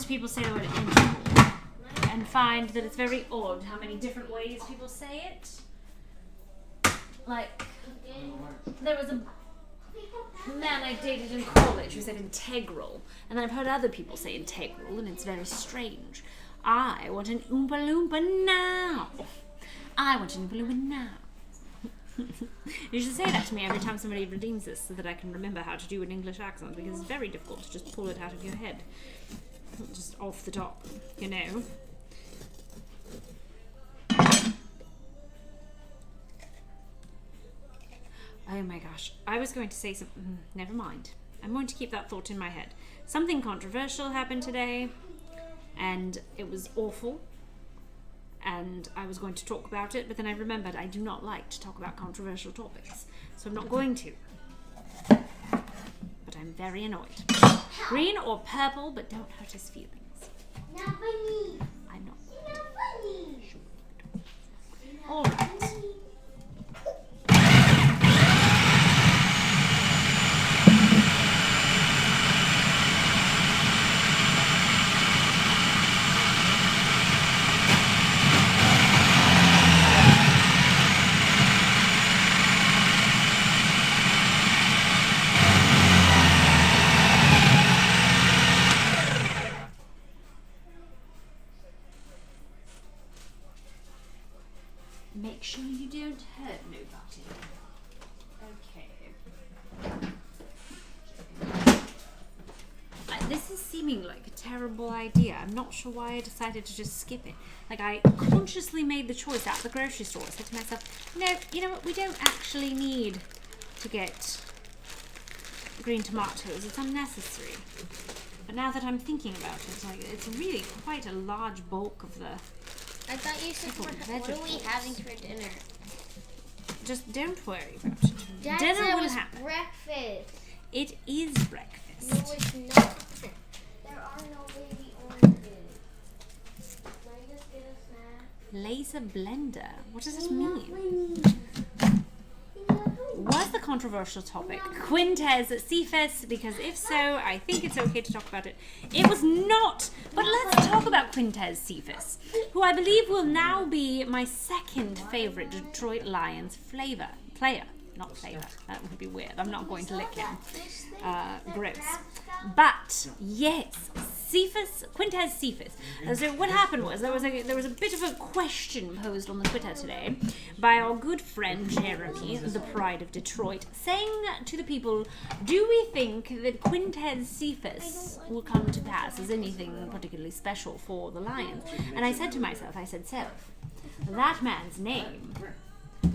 people say the word integral and find that it's very odd how many different ways people say it. Like, there was a man I dated in college who said integral, and then I've heard other people say integral, and it's very strange. I want an Oompa Loompa now. I want an Oompa Loompa now. You should say that to me every time somebody redeems this so that I can remember how to do an English accent, because it's very difficult to just pull it out of your head. Just off the top, you know. Oh my gosh, I was going to say something. Never mind. I'm going to keep that thought in my head. Something controversial happened today, and it was awful. And I was going to talk about it, but then I remembered I do not like to talk about controversial topics, so I'm not going to. But I'm very annoyed. Green or purple, but don't hurt his feelings. Not funny. I'm not. Not funny. All right. Make sure you don't hurt nobody. Okay. This is seeming like a terrible idea. I'm not sure why I decided to just skip it. Like, I consciously made the choice at the grocery store. I said to myself, no, you know what, we don't actually need to get green tomatoes. It's unnecessary. But now that I'm thinking about it, like, it's really quite a large bulk of the... I thought you said, what are we having for dinner? Just don't worry about it. Dad Dinner said it will was happen. breakfast. It is breakfast. No, it's not. There are no baby oranges. Can I just get a snack? Laser blender. What does this mean? Funny. Was the controversial topic Quintez Cephas? Because if so, I think it's okay to talk about it. It was not. But let's talk about Quintez Cephas, who I believe will now be my second favorite Detroit Lions player. Not flavor. That would be weird. I'm not going to lick him. Gross. But yes, Quintez Cephas. So what happened was there was a bit of a question posed on the Twitter today by our good friend Jeremy, the pride of Detroit, saying to the people, do we think that Quintez Cephas will come to pass as anything particularly special for the Lions? And I said to myself, Self, that man's name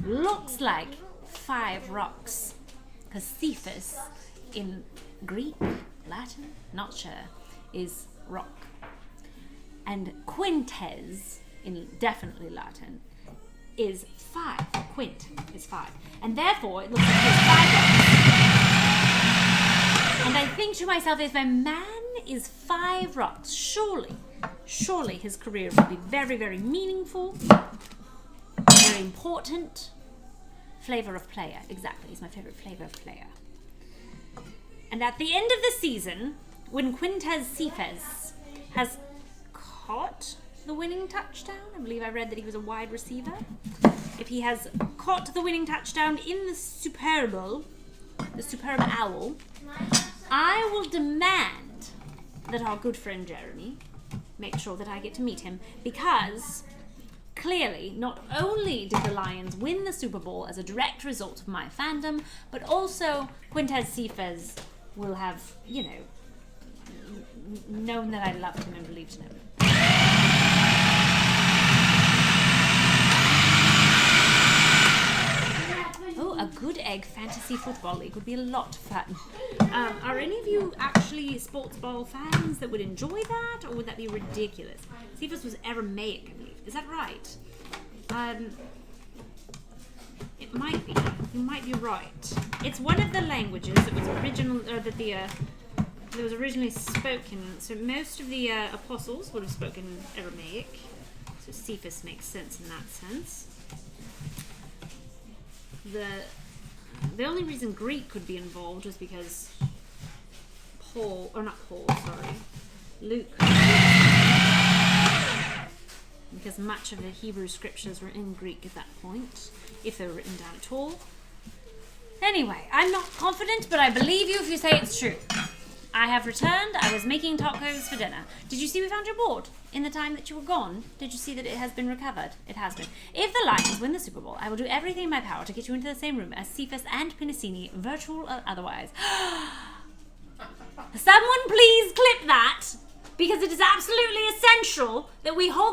looks like 5 rocks, because Cephas in Greek, Latin, not sure, is rock, and Quintez in definitely Latin is 5. Quint is 5, and therefore it looks like there's 5 rocks. And I think to myself, if a man is 5 rocks, surely his career will be very, very meaningful, very important. Flavor of player, exactly. He's my favorite flavor of player. And at the end of the season, when Quintez Cephas has caught the winning touchdown, I believe I read that he was a wide receiver. If he has caught the winning touchdown in the Super Bowl, the Superb Owl, I will demand that our good friend Jeremy make sure that I get to meet him, because clearly, not only did the Lions win the Super Bowl as a direct result of my fandom, but also Quintez Cephas will have, known that I loved him and believed in him. Oh, a good egg fantasy football league would be a lot of fun. Are any of you actually sports ball fans that would enjoy that, or would that be ridiculous? Cephas was Aramaic, I believe. Is that right? It might be. You might be right. It's one of the languages that was originally spoken. So most of the apostles would have spoken Aramaic. So Cephas makes sense in that sense. The only reason Greek could be involved was because Luke. Because much of the Hebrew scriptures were in Greek at that point, if they were written down at all. Anyway, I'm not confident, but I believe you if you say it's true. I have returned. I was making tacos for dinner. Did you see we found your board in the time that you were gone? Did you see that it has been recovered? It has been. If the Lions win the Super Bowl, I will do everything in my power to get you into the same room as Cephas and Pinacini, virtual or otherwise. Someone please clip that, because it is absolutely essential that we hold the